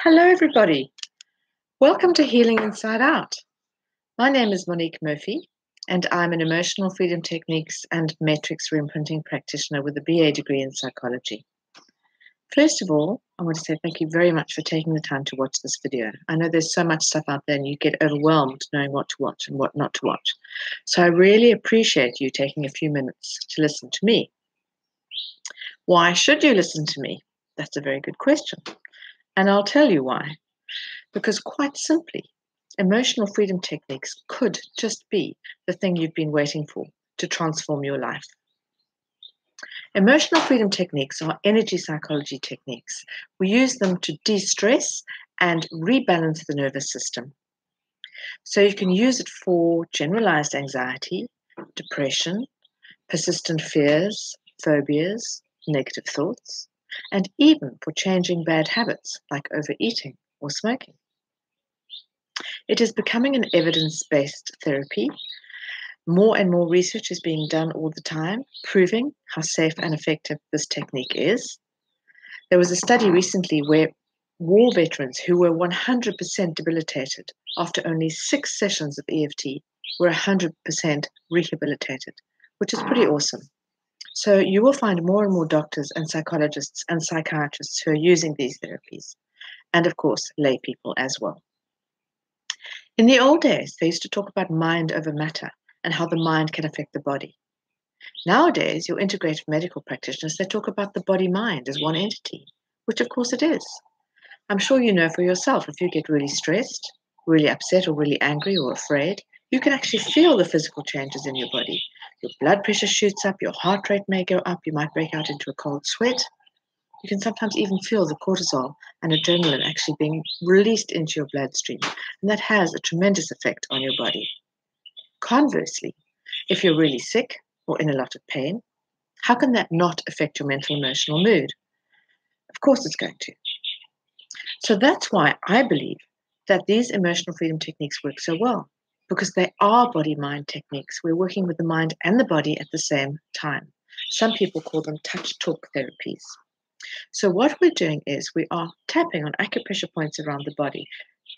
Hello, everybody. Welcome to Healing Inside Out. My name is Monique Murphy, and I'm an emotional freedom techniques and matrix reimprinting practitioner with a BA degree in psychology. First of all, I want to say thank you very much for taking the time to watch this video. I know there's so much stuff out there and you get overwhelmed knowing what to watch and what not to watch. So I really appreciate you taking a few minutes to listen to me. Why should you listen to me? That's a very good question. And I'll tell you why. Because quite simply, emotional freedom techniques could just be the thing you've been waiting for to transform your life. Emotional freedom techniques are energy psychology techniques. We use them to de-stress and rebalance the nervous system. So you can use it for generalized anxiety, depression, persistent fears, phobias, negative thoughts, and even for changing bad habits like overeating or smoking. It is becoming an evidence-based therapy. More and more research is being done all the time, proving how safe and effective this technique is. There was a study recently where war veterans who were 100% debilitated after only 6 sessions of EFT were 100% rehabilitated, which is pretty awesome. So you will find more and more doctors and psychologists and psychiatrists who are using these therapies, and of course, lay people as well. In the old days, they used to talk about mind over matter and how the mind can affect the body. Nowadays, your integrative medical practitioners, they talk about the body-mind as one entity, which of course it is. I'm sure you know for yourself, if you get really stressed, really upset, or really angry or afraid, you can actually feel the physical changes in your body. Your blood pressure shoots up, your heart rate may go up, you might break out into a cold sweat. You can sometimes even feel the cortisol and adrenaline actually being released into your bloodstream, and that has a tremendous effect on your body. Conversely, if you're really sick or in a lot of pain, how can that not affect your mental emotional mood? Of course it's going to. So that's why I believe that these emotional freedom techniques work so well, because they are body-mind techniques. We're working with the mind and the body at the same time. Some people call them touch-talk therapies. So what we're doing is we are tapping on acupressure points around the body,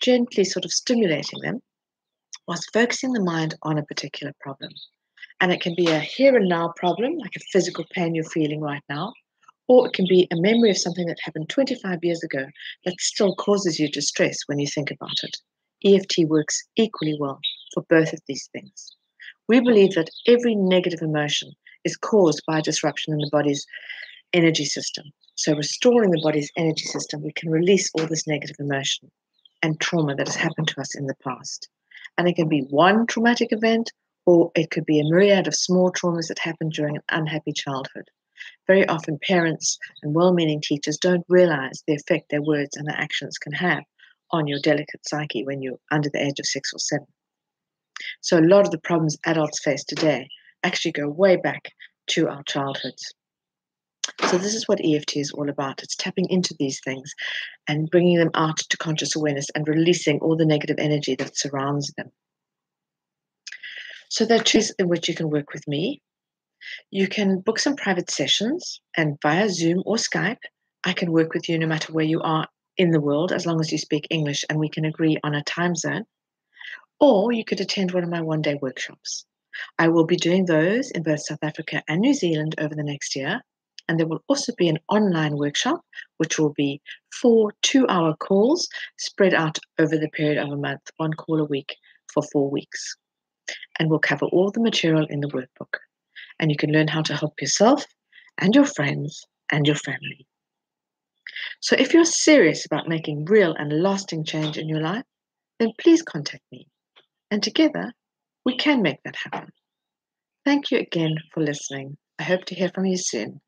gently sort of stimulating them, whilst focusing the mind on a particular problem. And it can be a here and now problem, like a physical pain you're feeling right now, or it can be a memory of something that happened 25 years ago that still causes you distress when you think about it. EFT works equally well for both of these things. We believe that every negative emotion is caused by a disruption in the body's energy system. So restoring the body's energy system, we can release all this negative emotion and trauma that has happened to us in the past. And it can be one traumatic event, or it could be a myriad of small traumas that happened during an unhappy childhood. Very often parents and well-meaning teachers don't realize the effect their words and their actions can have on your delicate psyche when you're under the age of 6 or 7. So a lot of the problems adults face today actually go way back to our childhoods. So this is what EFT is all about. It's tapping into these things and bringing them out to conscious awareness and releasing all the negative energy that surrounds them. So there are ways in which you can work with me. You can book some private sessions, and via Zoom or Skype, I can work with you no matter where you are in the world, as long as you speak English and we can agree on a time zone. Or you could attend one of my one-day workshops. I will be doing those in both South Africa and New Zealand over the next year. And there will also be an online workshop, which will be 4 2-hour calls spread out over the period of a month, 1 call a week for 4 weeks. And we'll cover all the material in the workbook. And you can learn how to help yourself and your friends and your family. So if you're serious about making real and lasting change in your life, then please contact me. And together, we can make that happen. Thank you again for listening. I hope to hear from you soon.